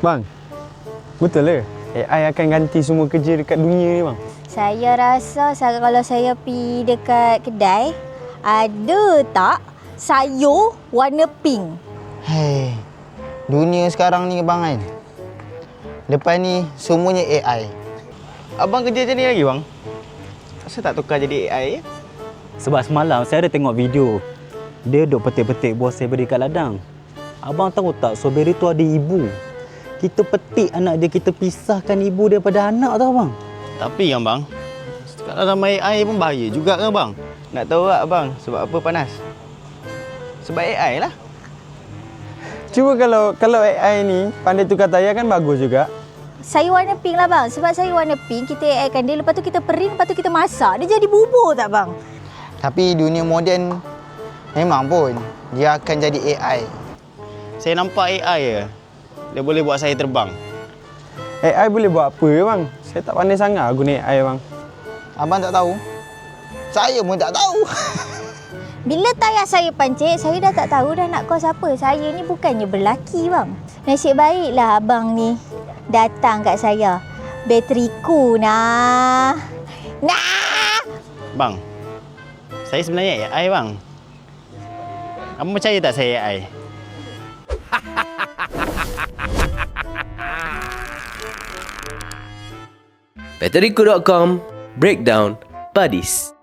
Bang, betul ke? AI akan ganti semua kerja dekat dunia ni bang? Saya rasa kalau saya pergi dekat kedai, ada tak sayur warna pink? Hei, dunia sekarang ni bang kan. Lepas ni semuanya AI. Abang kerja macam ni lagi bang? Kenapa tak tukar jadi AI je? Sebab semalam saya ada tengok video. Dia duk petik-petik buah strawberry kat ladang. Abang tahu tak, strawberry tu ada ibu. Kita petik anak dia, kita pisahkan ibu daripada anak tau bang. Tapi kan bang, sekarang ramai AI pun bahaya juga kan bang? Nak tahu tak bang, sebab apa panas? Sebab AI lah. Cuba kalau AI ni pandai tukar tayar kan bagus juga. Sayur warna pink lah bang. Sebab sayur warna pink, kita AI-kan dia, lepas tu kita perin, lepas tu kita masak. Dia jadi bubur tak bang? Tapi dunia moden memang pun dia akan jadi AI. Saya nampak AI je. Dia boleh buat saya terbang. AI boleh buat apa bang? Saya tak pandai sangat guna AI bang. Abang tak tahu? Saya pun tak tahu. Bila tayar saya pancit, saya dah tak tahu dah nak call siapa. Saya ni bukannya berlaki bang. Nasib baiklah abang ni datang kat saya. Bateriku nah. Nah! Bang, saya sebenarnya AI bang. Abang percaya tak saya AI? Bateriku.com Breakdown Buddies.